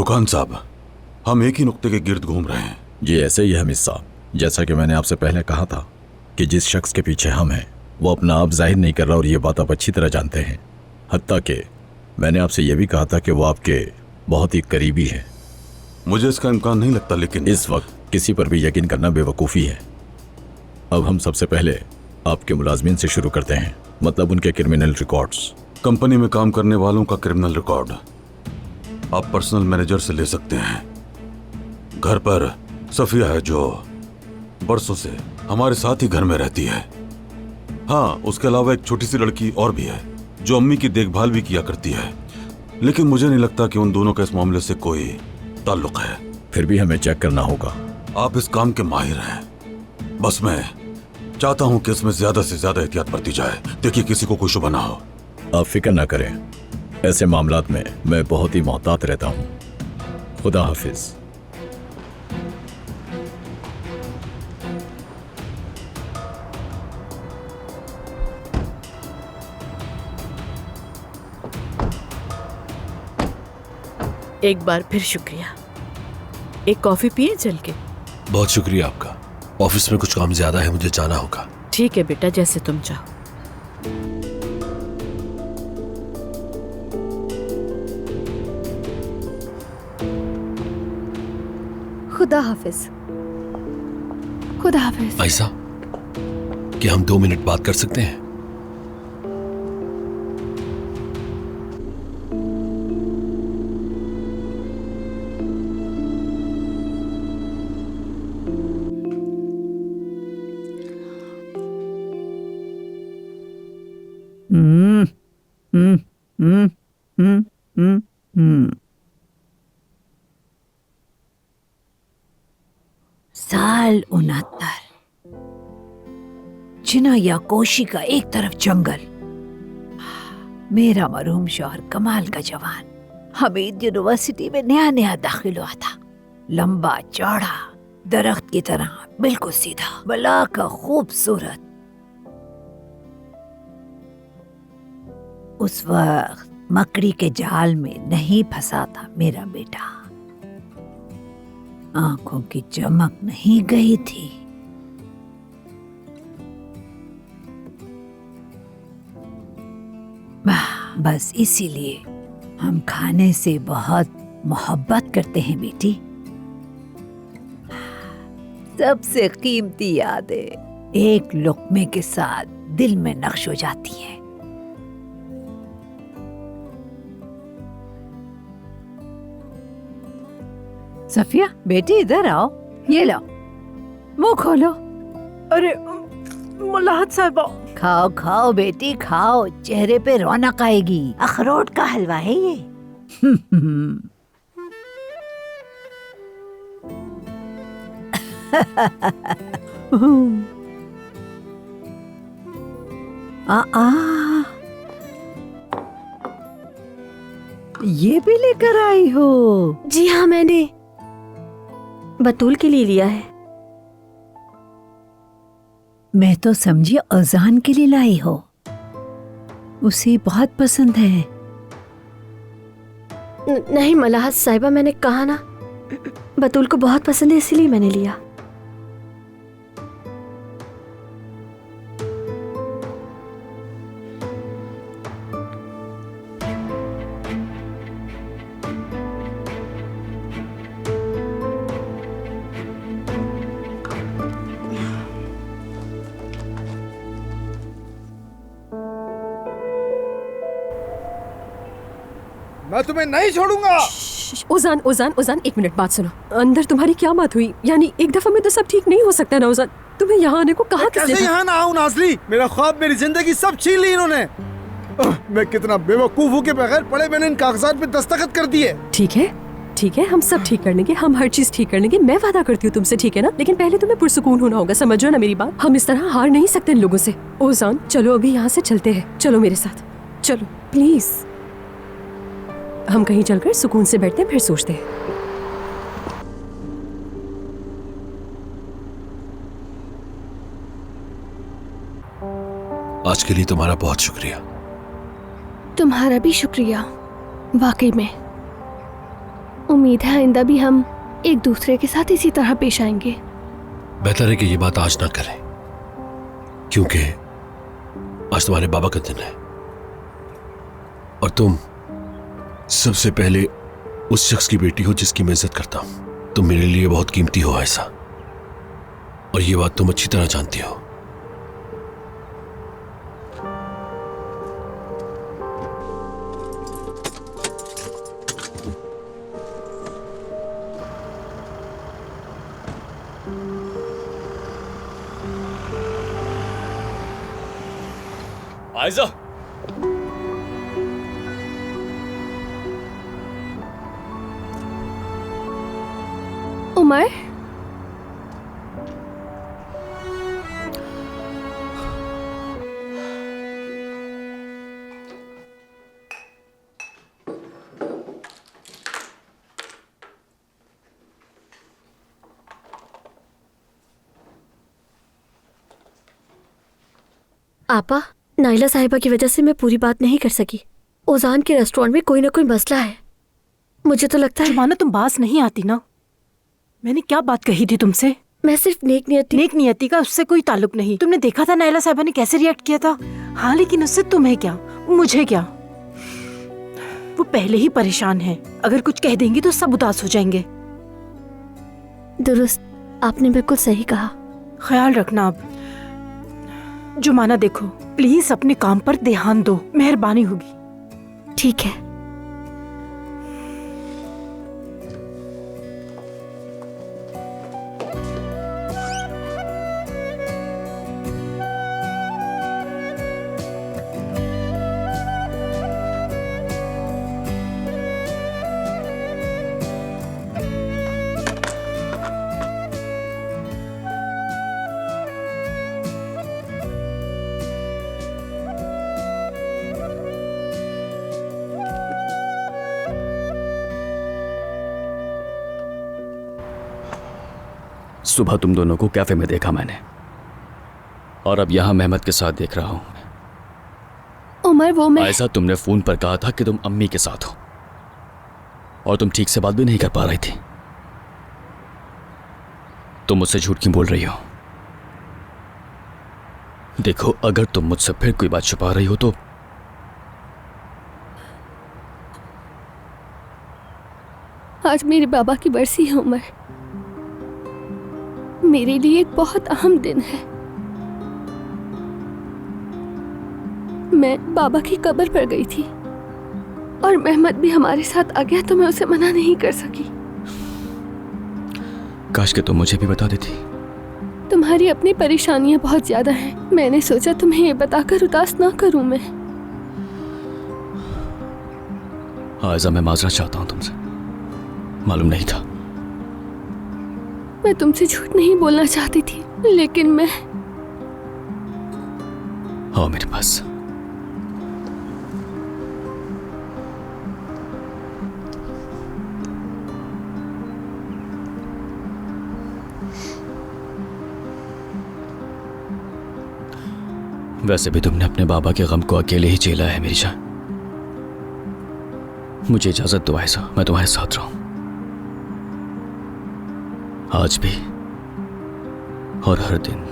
गुकान साहब, हम एक ही नुक्ते के गिर्द घूम रहे हैं। जी ऐसे ही है मिस साहब। जैसा कि मैंने आपसे पहले कहा था कि जिस शख्स के पीछे हम हैं वो अपना आप जाहिर नहीं कर रहा, और ये बात आप अच्छी तरह जानते हैं। हत्ता कि मैंने आपसे ये भी कहा था कि वो आपके बहुत ही करीबी है। मुझे इसका इम्कान नहीं लगता, लेकिन इस वक्त किसी पर भी यकीन करना बेवकूफ़ी है। अब हम सबसे पहले आपके मुलाजमीन से शुरू करते हैं, मतलब उनके क्रिमिनल रिकॉर्ड्स। कंपनी में काम करने वालों का क्रिमिनल रिकॉर्ड आप पर्सनल मैनेजर से ले सकते हैं। घर पर सफिया है जो बरसों से हमारे साथ ही घर में रहती है। हाँ, उसके अलावा एक छोटी सी लड़की और भी है जो अम्मी की देखभाल भी किया करती है, लेकिन मुझे नहीं लगता कि उन दोनों का इस मामले से कोई ताल्लुक है। फिर भी हमें चेक करना होगा। आप इस काम के माहिर हैं, बस मैं चाहता हूं कि इसमें ज्यादा से ज्यादा एहतियात बरती जाए। देखिए, किसी को कोई शुबा ना हो। आप फिक्र ना करें, ऐसे मामलात में मैं बहुत ही मोहतात रहता हूँ। खुदा हाफिज। एक बार फिर शुक्रिया। एक कॉफी पिए चल के? बहुत शुक्रिया आपका। ऑफिस में कुछ काम ज्यादा है, मुझे जाना होगा। ठीक है बेटा, जैसे तुम चाहो। खुदा हाफिज। खुदा हाफिज। आयशा, क्या हम 2 मिनट बात कर सकते हैं? साल 69। जिना याकोशी का एक तरफ जंगल, मेरा मरहूम शौहर कमाल का जवान हमीद यूनिवर्सिटी में नया नया दाखिल हुआ था। लंबा चौड़ा, दरख्त की तरह, बिल्कुल सीधा, बला का खूबसूरत। उस वक्त मकड़ी के जाल में नहीं फंसा था मेरा बेटा। आंखों की चमक नहीं गई थी। बस इसीलिए हम खाने से बहुत मोहब्बत करते हैं बेटी। सबसे कीमती यादें एक लुक़्मे के साथ दिल में नक्श हो जाती हैं। सफिया बेटी, इधर आओ, ये लो, मुंह खोलो। अरे मुलाहत साहिबा। खाओ खाओ बेटी खाओ, चेहरे पे रौनक आएगी। अखरोट का हलवा है ये। ये भी लेकर आई हो? जी हाँ, मैंने बतूल के लिए लिया है। मैं तो समझी अजान के लिए लाई हो। उसे बहुत पसंद है। नहीं मलाहत साहिबा, मैंने कहा ना, बतूल को बहुत पसंद है, इसीलिए मैंने लिया। मैं तुम्हें नहीं छोड़ूंगा। उजान उजान उजान, एक मिनट बात सुनो। अंदर तुम्हारी क्या बात हुई? यानी एक दफा में तो सब ठीक नहीं हो सकता ना उजान? तुम्हें यहाँ आने को कहा किसने? कैसे यहाँ ना आऊँ नाज़ली? मेरा ख्वाब, मेरी जिंदगी सब छीन ली इन्होंने। मैं कितना बेवकूफ हूँ कि बगैर पढ़े मैंने इन कागजात पे दस्तखत कर दिए। ठीक है ठीक है, हम सब ठीक कर लेंगे, हम हर चीज ठीक कर लेंगे। मैं वादा करती हूँ तुमसे, ठीक है ना? लेकिन पहले तुम्हें पुरसुकून होना होगा, समझ रहे हो ना मेरी बात? हम इस तरह हार नहीं सकते इन लोगों से। उजान चलो अभी यहाँ से चलते हैं, चलो मेरे साथ, चलो प्लीज। हम कहीं चलकर सुकून से बैठते हैं, फिर सोचते हैं। आज के लिए तुम्हारा बहुत शुक्रिया। तुम्हारा भी शुक्रिया। वाकई में उम्मीद है आइंदा भी हम एक दूसरे के साथ इसी तरह पेश आएंगे। बेहतर है कि ये बात आज ना करें, क्योंकि आज तुम्हारे बाबा का दिन है और तुम सबसे पहले उस शख्स की बेटी हो जिसकी मैं इज्जत करता हूं। तुम मेरे लिए बहुत कीमती हो आयशा, और ये बात तुम अच्छी तरह जानती हो। आयशा, उमर, आपा, नाइला साहिबा की वजह से मैं पूरी बात नहीं कर सकी। ओजान के रेस्टोरेंट में कोई ना कोई मसला है। मुझे तो लगता है माना तुम बास नहीं आती ना। मैंने क्या बात कही थी तुमसे? मैं सिर्फ नेक नियति का उससे कोई ताल्लुक नहीं। तुमने देखा था नाइला साहिबा ने कैसे रिएक्ट किया था। हाँ, लेकिन उससे तुम्हें क्या, मुझे क्या? वो पहले ही परेशान है, अगर कुछ कह देंगी तो सब उदास हो जाएंगे। दुरुस्त, आपने बिल्कुल सही कहा। ख्याल रखना। अब जुमाना, देखो प्लीज अपने काम पर ध्यान दो, मेहरबानी होगी। ठीक है। सुबह तुम दोनों को कैफे में देखा मैंने, और अब यहां मेहमत के साथ देख रहा हूं। उमर, वो मैं ऐसा तुमने फोन पर कहा था कि तुम अम्मी के साथ हो, और तुम ठीक से बात भी नहीं कर पा रही थी। तुम मुझसे झूठ क्यों बोल रही हो? देखो, अगर तुम मुझसे फिर कोई बात छुपा रही हो तो आज मेरे बाबा की बरसी है उमर। मेरे लिए एक बहुत अहम दिन है। मैं बाबा की कब्र पर गई थी और मेहमत भी हमारे साथ आ गया, तो मैं उसे मना नहीं कर सकी। काश कि तुम मुझे भी बता देती। तुम्हारी अपनी परेशानियां बहुत ज्यादा हैं। मैंने सोचा तुम्हें ये बताकर उदास ना करूं मैं। आयजा, मैं माजरा चाहता हूं तुमसे, मालूम नहीं था। मैं तुमसे झूठ नहीं बोलना चाहती थी, लेकिन मैं आओ मेरे पास। वैसे भी तुमने अपने बाबा के गम को अकेले ही झेला है मेरी जान। मुझे इजाजत दो आयशा, मैं तुम्हारे साथ रहूं, आज भी और हर दिन।